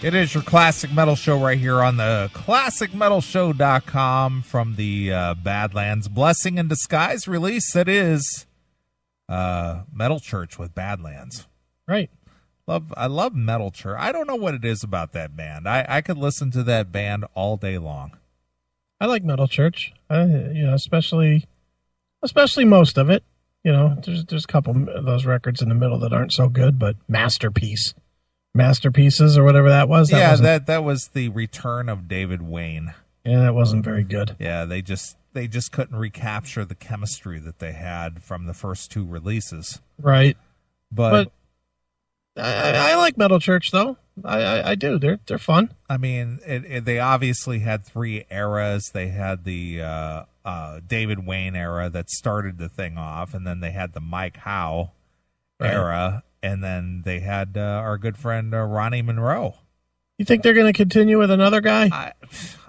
It is your Classic Metal Show right here on the ClassicMetalShow.com from the Badlands Blessing in Disguise release. That is Metal Church with Badlands. Right. I love Metal Church. I don't know what it is about that band. I could listen to that band all day long. I like Metal Church. Especially most of it. You know, there's a couple of those records in the middle that aren't so good, but Masterpieces or whatever that was. That was the return of David Wayne. Yeah, that wasn't very good. Yeah, they just couldn't recapture the chemistry that they had from the first two releases. Right. But I like Metal Church though. I do. They're fun. I mean, they obviously had three eras. They had the David Wayne era that started the thing off, and then they had the Mike Howe era. And then they had our good friend Ronnie Monroe. You think they're going to continue with another guy?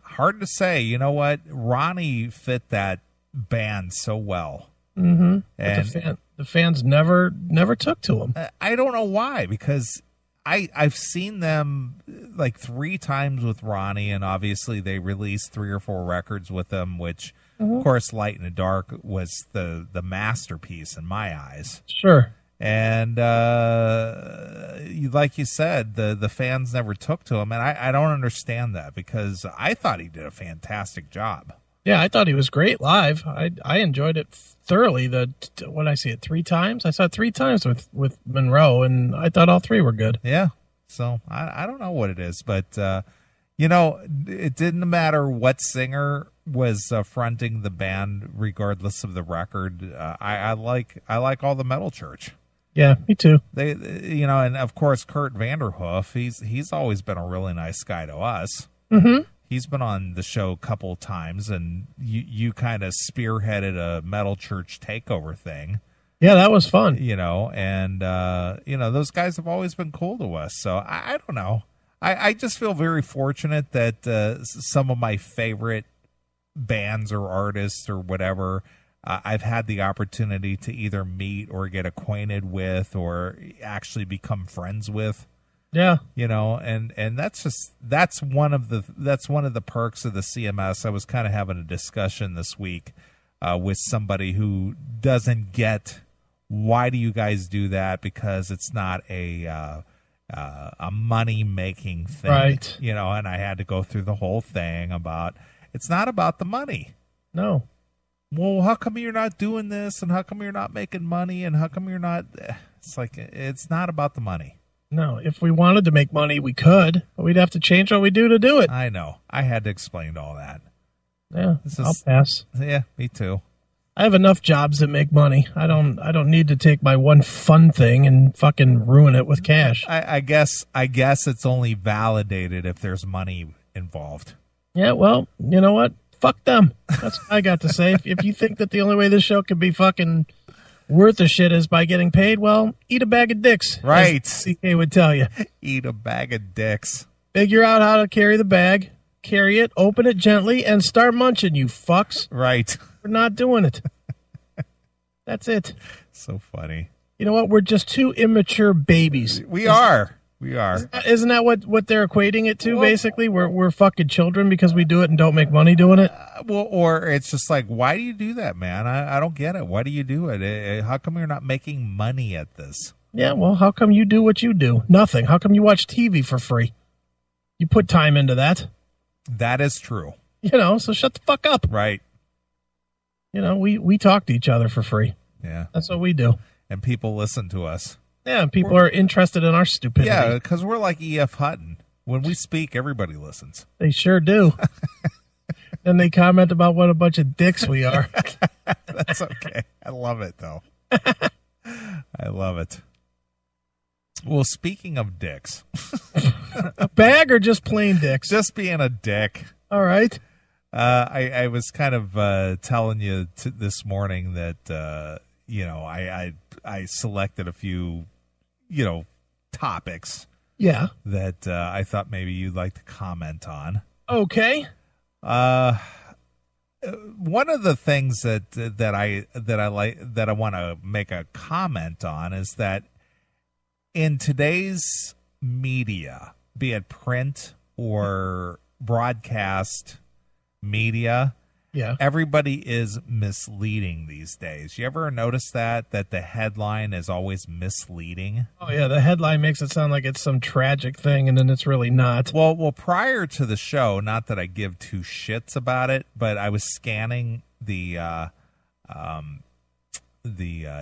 Hard to say. You know what? Ronnie fit that band so well. Mm-hmm. And the fans never took to him. I don't know why, because I've seen them like 3 times with Ronnie, and obviously they released 3 or 4 records with them, which, of course, Light in the Dark was the masterpiece in my eyes. Sure. And like you said, the fans never took to him, and I don't understand that, because I thought he did a fantastic job. Yeah, I thought he was great live. I enjoyed it thoroughly. When I see it 3 times, I saw it 3 times with Monroe, and I thought all 3 were good. Yeah, so I don't know what it is, but it didn't matter what singer was fronting the band, regardless of the record. I like all the Metal Church. Yeah, me too. They, and of course Kurt Vanderhoof. He's always been a really nice guy to us. Mm-hmm. He's been on the show a couple of times, and you kind of spearheaded a Metal Church takeover thing. Yeah, that was fun. And those guys have always been cool to us. So I don't know. I just feel very fortunate that some of my favorite bands or artists or whatever, I've had the opportunity to either meet or get acquainted with or actually become friends with. Yeah. And that's one of the perks of the CMS. I was kind of having a discussion this week with somebody who doesn't get, why do you guys do that? Because it's not a money making thing. Right. And I had to go through the whole thing about, it's not about the money. No. Well, how come you're not doing this, and how come you're not making money, and how come you're not? It's like, it's not about the money. No, if we wanted to make money, we could, but we'd have to change what we do to do it. I know. I had to explain all that. Yeah, I'll pass. Yeah, me too. I have enough jobs that make money. I don't need to take my one fun thing and fucking ruin it with cash. I guess it's only validated if there's money involved. Yeah, well, you know what? Fuck them. That's what I got to say. If you think that the only way this show could be fucking worth a shit is by getting paid, well, eat a bag of dicks. Right. CK would tell you. Eat a bag of dicks. Figure out how to carry the bag, carry it, open it gently, and start munching, you fucks. Right. We're not doing it. That's it. So funny. You know what? We're just 2 immature babies. We are. Isn't that what they're equating it to, basically? We're fucking children because we do it and don't make money doing it? Or it's just like, why do you do that, man? I don't get it. Why do you do it? How come you're not making money at this? Yeah, well, how come you do what you do? Nothing. How come you watch TV for free? You put time into that. That is true. So shut the fuck up. Right. We talk to each other for free. Yeah. That's what we do. And people listen to us. Yeah, people are interested in our stupidity. Yeah, because we're like E.F. Hutton. When we speak, everybody listens. They sure do. And they comment about what a bunch of dicks we are. That's okay. I love it, though. I love it. Well, speaking of dicks. A bag or just plain dicks? Just being a dick. All right. I was kind of telling you this morning that, I selected a few, topics. Yeah. That I thought maybe you'd like to comment on. Okay. One of the things that I want to make a comment on is that in today's media, be it print or broadcast media, Yeah. everybody is misleading these days. You ever notice that the headline is always misleading? Oh, yeah. The headline makes it sound like it's some tragic thing, and then it's really not. Well, prior to the show, not that I give two shits about it, but I was scanning the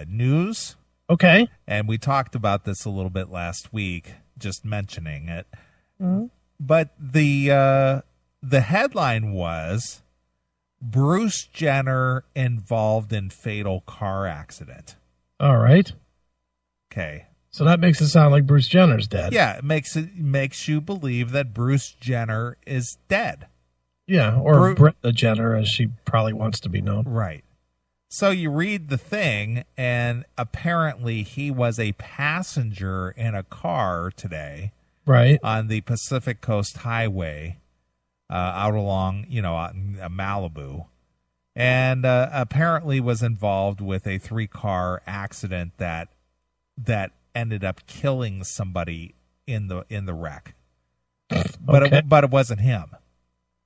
news. Okay. And we talked about this a little bit last week, just mentioning it. Mhm. But the headline was Bruce Jenner involved in fatal car accident. All right. Okay. So that makes it sound like Bruce Jenner's dead. Yeah, it makes you believe that Bruce Jenner is dead. Yeah, or Brenda Jenner, as she probably wants to be known. Right. So you read the thing, and apparently he was a passenger in a car today, right, on the Pacific Coast Highway, out along, out in Malibu, and apparently was involved with a 3-car accident that ended up killing somebody in the wreck. But okay. but it wasn't him.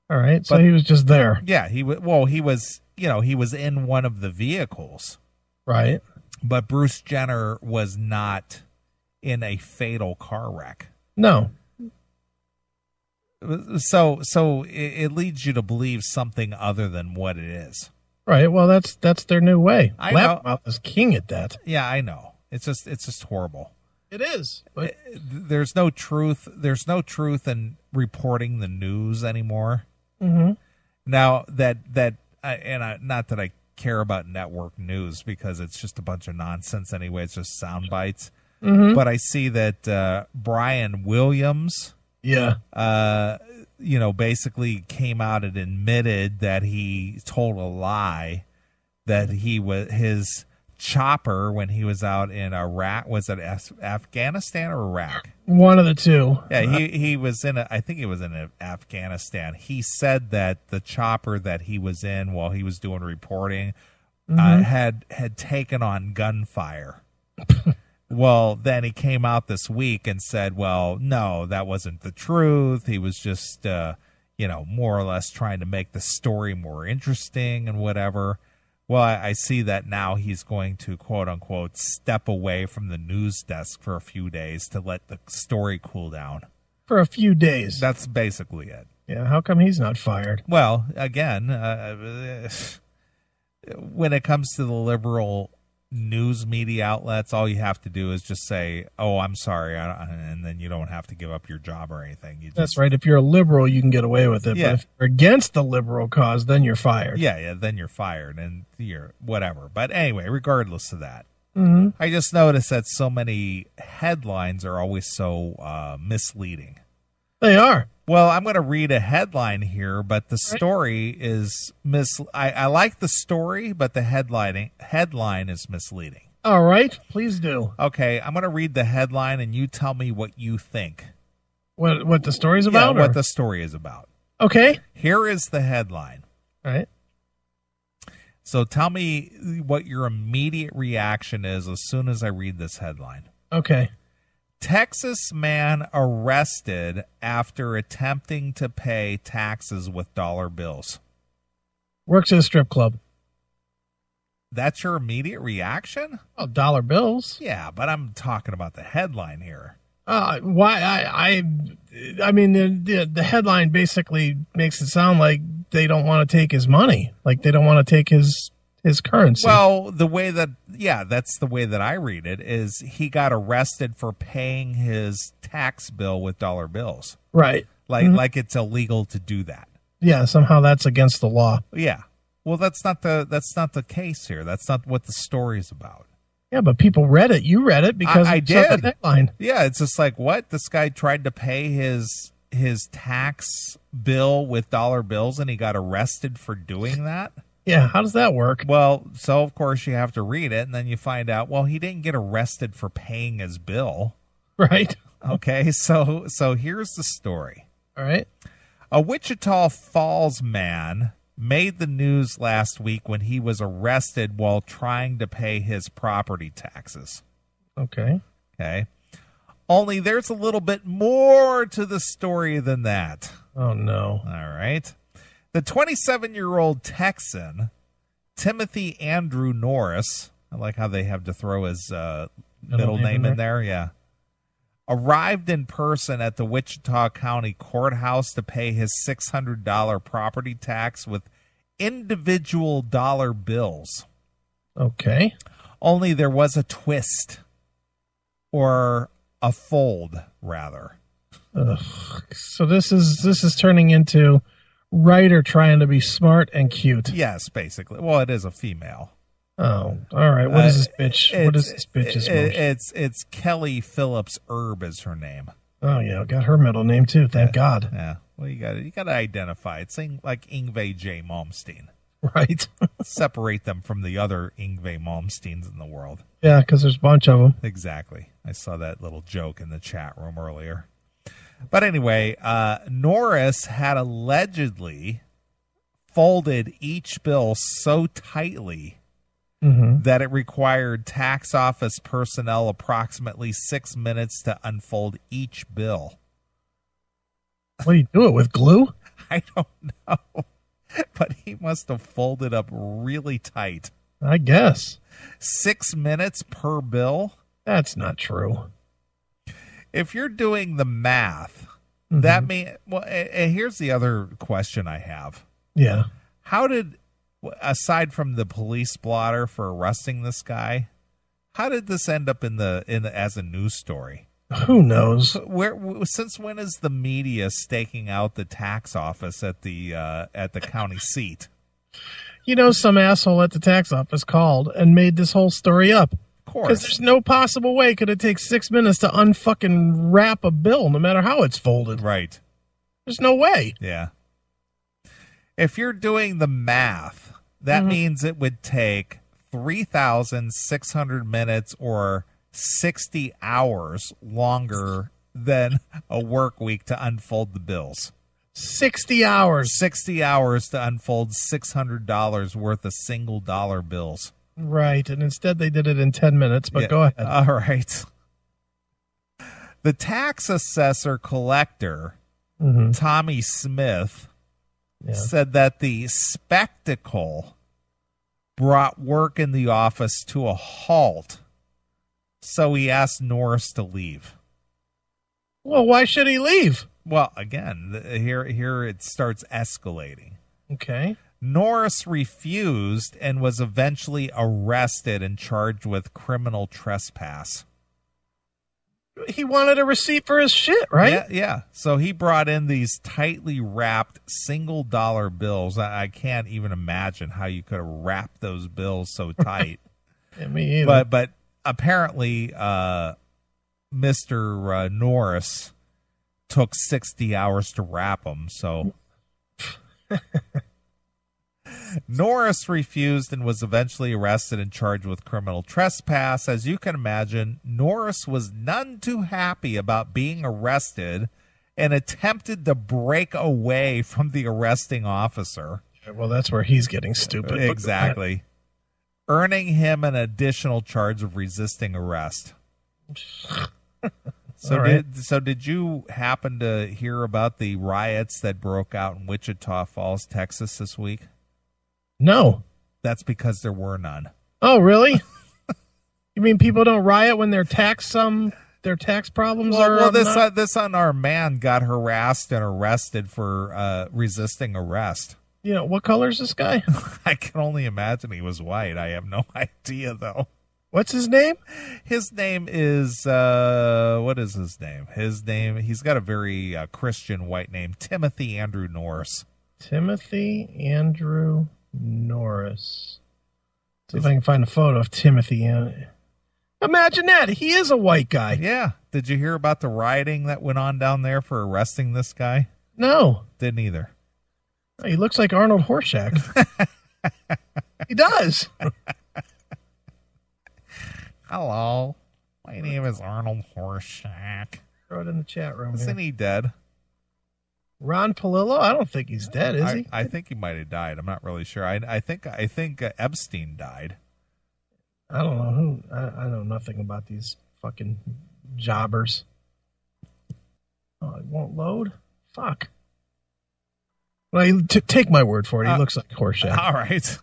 All right, so he was just there. Yeah, he was he was in one of the vehicles. Right. But Bruce Jenner was not in a fatal car wreck. No. So it leads you to believe something other than what it is. Right. Well, that's their new way. I know. Loudmouth is king at that. Yeah, I know. It's just horrible. It is. But there's no truth. There's no truth in reporting the news anymore. Mm-hmm. Now not that I care about network news because it's just a bunch of nonsense anyway. It's just sound bites. Mm-hmm. But I see that Brian Williams, basically came out and admitted that he told a lie, that his chopper when he was out in Iraq, was it Afghanistan or Iraq? One of the two. Yeah, he was I think he was in Afghanistan. He said that the chopper that he was in while he was doing reporting had taken on gunfire. Well, then he came out this week and said, well, no, that wasn't the truth. He was just, more or less trying to make the story more interesting and whatever. Well, I see that now he's going to, quote unquote, step away from the news desk for a few days to let the story cool down. For a few days. That's basically it. Yeah, how come he's not fired? Well, again, when it comes to the liberal news media outlets, all you have to do is just say, oh, I'm sorry, and then you don't have to give up your job or anything. That's right. If you're a liberal, you can get away with it. Yeah. But if you're against the liberal cause, then you're fired. Yeah, then you're fired, and you're whatever. But anyway, regardless of that, Mm-hmm. I just noticed that so many headlines are always so misleading. They are. Well, I'm going to read a headline here, but the story is I like the story, but the headline is misleading. All right, please do. Okay, I'm going to read the headline, and you tell me what you think. What the story's about? Yeah, what the story is about. Okay. Here is the headline. All right. So tell me what your immediate reaction is as soon as I read this headline. Okay. Texas man arrested after attempting to pay taxes with dollar bills. Works at a strip club. That's your immediate reaction? Oh, dollar bills. Yeah, but I'm talking about the headline here. Why? I mean, the headline basically makes it sound like they don't want to take his money, like they don't want to take his currency. Well, that's the way that I read it, is he got arrested for paying his tax bill with dollar bills. Right. Like it's illegal to do that. Yeah, somehow that's against the law. Yeah. Well, that's not the case here. That's not what the story's about. Yeah, but people read it. You read it because I it's on did. the headline. Yeah, it's just like, what? This guy tried to pay his tax bill with dollar bills, and he got arrested for doing that? Yeah, how does that work? Well, so of course you have to read it, and then you find out, well, he didn't get arrested for paying his bill. Right. Okay, so here's the story. All right. A Wichita Falls man made the news last week when he was arrested while trying to pay his property taxes. Okay. Okay. Only there's a little bit more to the story than that. Oh, no. All right. The 27-year-old Texan, Timothy Andrew Norris, I like how they have to throw his middle name in there. Yeah. Arrived in person at the Wichita County Courthouse to pay his $600 property tax with individual dollar bills. Okay. Only there was a twist, or a fold, rather. Ugh. So this is turning into Ryder trying to be smart and cute. Yes, basically. Well, it is a female. Oh, all right. What is this bitch? What is this bitch's motion? It's Kelly Phillips Erb is her name. Oh yeah, got her middle name too. Thank God. Yeah. Well, you got to identify. It's like Yngwie J. Malmsteen. Right. Separate them from the other Yngwie Malmsteens in the world. Yeah, because there's a bunch of them. Exactly. I saw that little joke in the chat room earlier. But anyway, Norris had allegedly folded each bill so tightly that it required tax office personnel approximately 6 minutes to unfold each bill. What do you do it with glue? I don't know. But he must have folded up really tight. I guess. 6 minutes per bill? That's not true. If you're doing the math, that means... Well, and here's the other question I have. Yeah. How did, aside from the police blotter for arresting this guy, how did this end up in the as a news story? Who knows? Since when is the media staking out the tax office at the county seat? You know, some asshole at the tax office called and made this whole story up. Of course. Because there's no possible way could it take 6 minutes to unfucking wrap a bill, no matter how it's folded. Right. There's no way. Yeah. If you're doing the math, that means it would take 3,600 minutes or 60 hours longer than a work week to unfold the bills. 60 hours. 60 hours to unfold $600 worth of single dollar bills. Right, and instead they did it in 10 minutes, but go ahead. All right. The tax assessor collector, Tommy Smith, said that the spectacle brought work in the office to a halt, so he asked Norris to leave. Well, why should he leave? Well, again, here it starts escalating. Okay. Norris refused and was eventually arrested and charged with criminal trespass. He wanted a receipt for his shit, right? Yeah. So he brought in these tightly wrapped single dollar bills. I can't even imagine how you could have wrapped those bills so tight. Yeah, me either. But apparently, Mr. Norris took 60 hours to wrap them. So Norris refused and was eventually arrested and charged with criminal trespass. As you can imagine, Norris was none too happy about being arrested and attempted to break away from the arresting officer. Well, that's where he's getting stupid. Exactly. Earning him an additional charge of resisting arrest. So did you happen to hear about the riots that broke out in Wichita Falls, Texas this week? No. That's because there were none. Oh, really? You mean people don't riot when their tax problems are? Well, this unarmed man got harassed and arrested for resisting arrest. You know, what color is this guy? I can only imagine he was white. I have no idea, though. What's his name? His name is, what is his name? He's got a very Christian white name, Timothy Andrew Norris. Timothy Andrew Norris. See if I can find a photo of Timothy. Imagine that. He is a white guy. Yeah. Did you hear about the rioting that went on down there for arresting this guy? No. Didn't either. Oh, he looks like Arnold Horshack. He does. Hello. My name is Arnold Horshack. Throw it in the chat room. Isn't he dead? Ron Palillo? I don't think he's dead, is he? I think he might have died. I'm not really sure. I think Epstein died. I don't know who. I know nothing about these fucking jobbers. Oh, it won't load? Fuck. Well, take my word for it. He looks like horseshit. All right.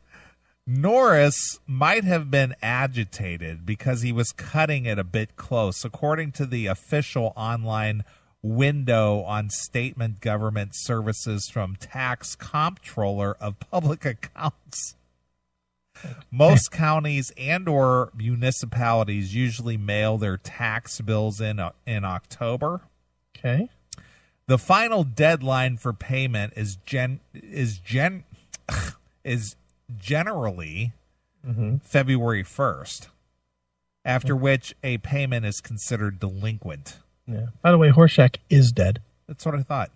Norris might have been agitated because he was cutting it a bit close, according to the official online window on statement government services from Tax Comptroller of Public Accounts. Most counties and or municipalities usually mail their tax bills in October. Okay. The final deadline for payment is generally February 1st, after which a payment is considered delinquent. Yeah. By the way, Horseshack is dead. That's what I thought.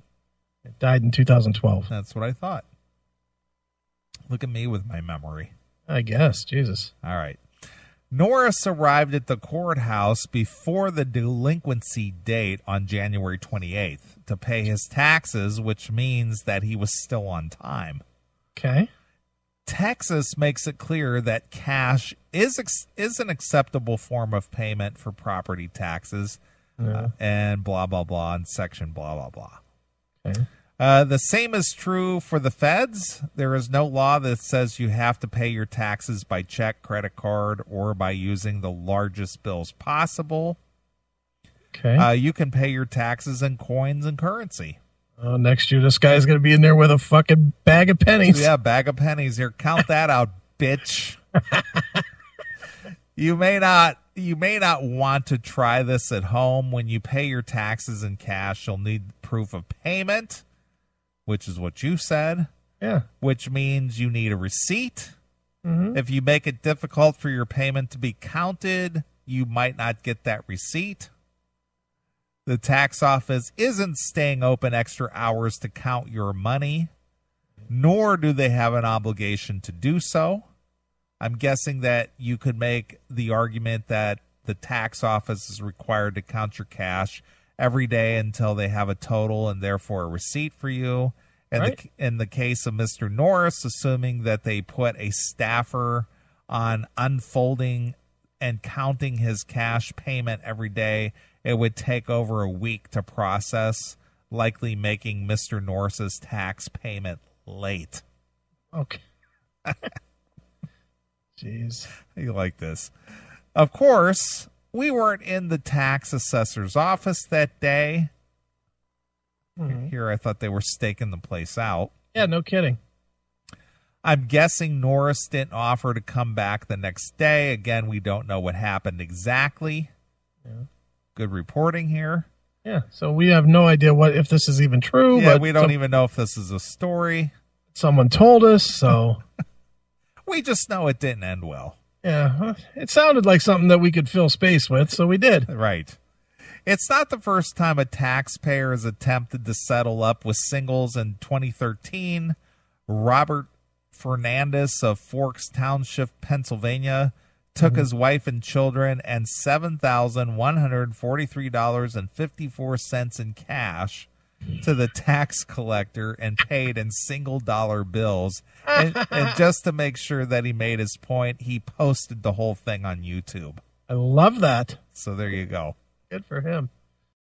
It died in 2012. That's what I thought. Look at me with my memory. I guess. Jesus. All right. Norris arrived at the courthouse before the delinquency date on January 28th to pay his taxes, which means that he was still on time. Okay. Texas makes it clear that cash is an acceptable form of payment for property taxes, and blah, blah, blah, and section blah, blah, blah. Okay. The same is true for the feds. There is no law that says you have to pay your taxes by check, credit card, or by using the largest bills possible. Okay. You can pay your taxes in coins and currency. Oh, next year this guy's going to be in there with a fucking bag of pennies. Yeah, bag of pennies. Here, count that out, bitch. You may not want to try this at home. When you pay your taxes in cash, you'll need proof of payment, which is what you said. Yeah. Which means you need a receipt. If you make it difficult for your payment to be counted, you might not get that receipt. The tax office isn't staying open extra hours to count your money, nor do they have an obligation to do so. I'm guessing that you could make the argument that the tax office is required to count your cash every day until they have a total and therefore a receipt for you. And right. In the case of Mr. Norris, assuming that they put a staffer on unfolding and counting his cash payment every day, it would take over a week to process, likely making Mr. Norris's tax payment late. Okay. Jeez. You like this. Of course, we weren't in the tax assessor's office that day. Here, I thought they were staking the place out. Yeah, no kidding. I'm guessing Norris didn't offer to come back the next day. Again, we don't know what happened exactly. Yeah. Good reporting here. Yeah, so we have no idea if this is even true. Yeah, but we don't even know if this is a story. Someone told us, so... We just know it didn't end well. Yeah, it sounded like something that we could fill space with, so we did. Right. It's not the first time a taxpayer has attempted to settle up with singles. In 2013, Robert Fernandez of Forks Township, Pennsylvania, took his wife and children and $7,143.54 in cash to the tax collector and paid in single dollar bills. And just to make sure that he made his point, he posted the whole thing on YouTube. I love that. So there you go. Good for him.